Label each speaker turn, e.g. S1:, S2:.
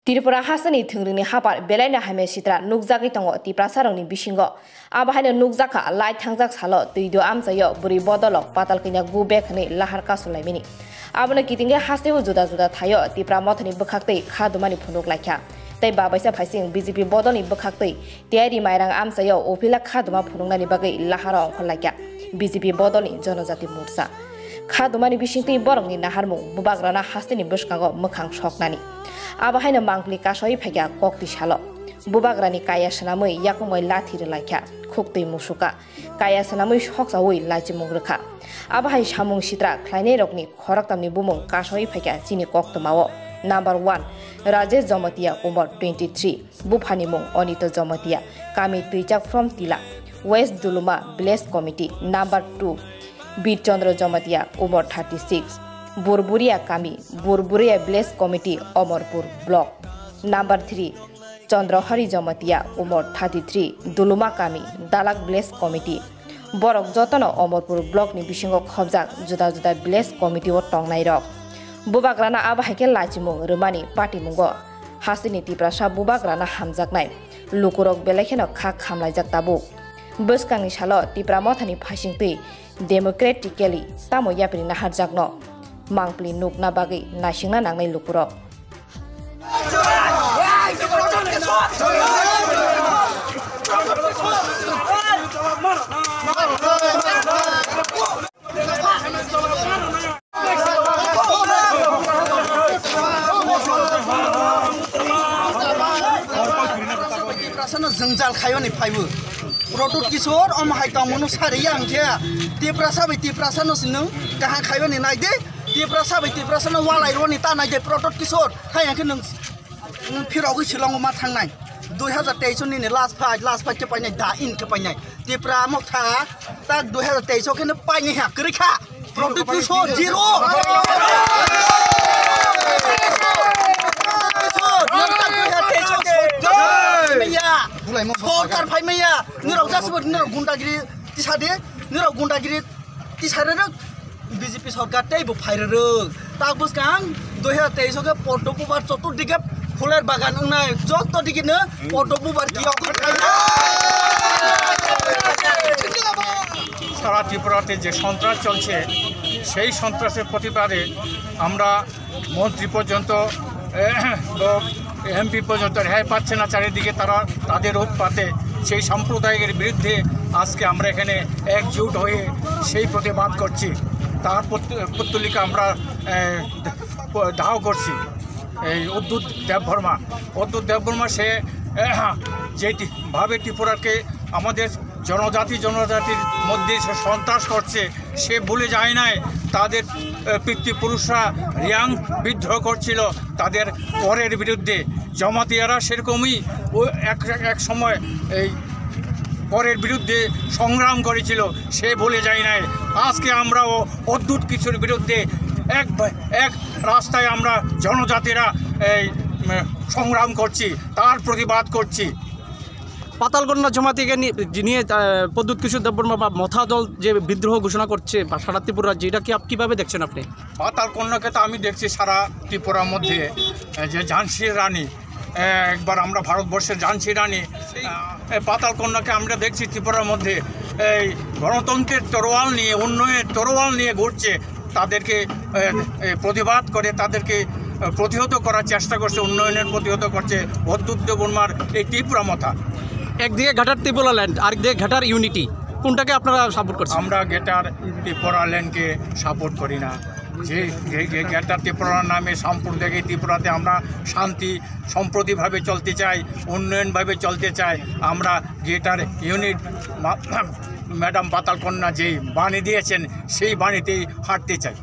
S1: Tripura hasani thungrini hapar belaina hame sitra nukjagi tongo tipra sarongni bisingo abahane nukjaka lai thangjak salo tuido amjayo buri bodolok patal kina gubek ni lahar kasulaimini abone kitinge hasnebo juda juda thayo tipra mothani bokhaktei khadumani phunuk laikha tei babaisa phaising BJP bodolni bokhaktei tiari mairang amjayo ofila khaduma phunungnani bagai lahara ongkhol laikha BJP bodolni jonojati morcha khadumani bisingtei borongni naharmung bubagrana hasni boskango mokhang soknani abahai mangpli kasoi phaiga kokti salo bubagrani kaya sanamui yakumoi lathir laikha khukti musuka kaya sanamui hoksawi lachimung rekha abahai samung sitra khlainei rokni khoraktamni bumung kasoi phaiga chini koktmao Number 1 Rajesh Jomatia umur 23 Bufani mung Onito Jomatia kami tuijak from Tila West Duluma Village Committee Number 2 Bir Chandra Jomatia umur 36 Burburia kami Burburia Village Committee Amarpur Block Number 3 Chandrahari Jomatia umur 33 Duluma kami Dalak Village Committee Borok jotono Amarpur Block ni bisingo khobjak juda juda Village Committee o tongnai rok bubagrana abahike lachimung rumani party mungo hasini tiprasa bubagrana hamjaknai lukurok belekheno khak khamlaijak tabu boskangi salo tipra mothani phasingtui democratically tamo yapri naharjakno mangpli nukna bagi nasingna nangnai lukurok
S2: जंजाल खायो नि फाइबो प्रटुत किशोर अमहाय तामुनु सारिया आंखे तेप्रासा बै तेप्रासा न सिनों कहा खायो नि नायदे तेप्रासा न वालाइरो नि ता नायदे प्रटुत किशोर हाय आंखे नों फिरावगै शिलंग मा थांनाय 2023 नि लास्ट फाइट के पाइनाय दा इन के पाइनाय तेप्रा मथा ता 2023 के न पाइनाय हा करिखा प्रटुत किशोर जीरो सरकार फाइमैया निराव जासबो निराव गुंडागिरि तिसादे निराव गुंडागिरि तिसारे बीजेपी सरकार तैबो फाइरो ताबुसकां 2023 के पटोपुबार चतुर्दिके फुलेर बागान उनाय जत दिगिनो पटोपुबार कियाव
S3: সারা ত্রিপুরাতে যে সন্ত্রাস চলছে সেই সন্ত্রাসের প্রতিবাদে আমরা মন্ত্রী পর্যন্ত এমপি পর্যন্ত রেহাই পাচ্ছে না চারিদিকে তারা তাদের উৎপাতে সেই সাম্প্রদায়িকের বিরুদ্ধে আজকে আমরা এখানে একজোট হয়ে সেই প্রতিবাদ করছি তার পত্তলিকা আমরা দাহ করছি এই উদ্যুৎ দেববর্মা সে যেভাবে ত্রিপুরাকে আমাদের জনজাতির মধ্যে সে সন্ত্রাস করছে সে ভুলে যায় নাই তাদের পিতৃপুরুষরা রিয়াং বিদ্রোহ করছিল তাদের করের বিরুদ্ধে জমাতিয়ারা সেরকমই ও এক সময় এই করের বিরুদ্ধে সংগ্রাম করেছিল সে ভুলে যায় নাই আজকে আমরাও অদ্ভুত কিছুর বিরুদ্ধে এক রাস্তায় আমরা জনজাতিরা এই সংগ্রাম করছি তার প্রতিবাদ করছি
S4: পাতালকন্যা জমাতিকে নিয়ে প্রদ্যুৎ কিশোর দেববর্মা বা মথা দল যে বিদ্রোহ ঘোষণা করছে সারা ত্রিপুরা রাজ্যে এটা কি কীভাবে দেখছেন আপনি
S3: পাতালকন্যাকে তো আমি দেখছি সারা ত্রিপুরার মধ্যে যে ঝাঁসির রানী একবার আমরা ভারতবর্ষের ঝাঁসির রানী পাতালকন্যাকে আমরা দেখছি ত্রিপুরার মধ্যে এই গণতন্ত্রের তরোয়াল নিয়ে উন্নয়নের তরোয়াল নিয়ে ঘুরছে তাদেরকে প্রতিবাদ করে তাদেরকে প্রতিহত করার চেষ্টা করছে উন্নয়নের প্রতিহত করছে প্রদ্যুৎ দেববর্মার এই ত্রিপুরা মথা
S4: একদিকে ঘাটার ত্রিপুরা ল্যান্ড আরেকদিকে ঘাটার ইউনিটি কোনটাকে আপনারা সাপোর্ট করছেন
S3: আমরা ঘাটার ত্রিপুরা ল্যান্ডকে সাপোর্ট করি না যে ঘাটার ত্রিপুরার নামে সাম্প্রদায়িক ত্রিপুরাতে আমরা শান্তি সম্প্রতিভাবে চলতে চাই উন্নয়নভাবে চলতে চাই আমরা ঘাটার ইউনিট ম্যাডাম পাতালকন্যা যে বাণী দিয়েছেন সেই বাণীতেই হাঁটতে চাই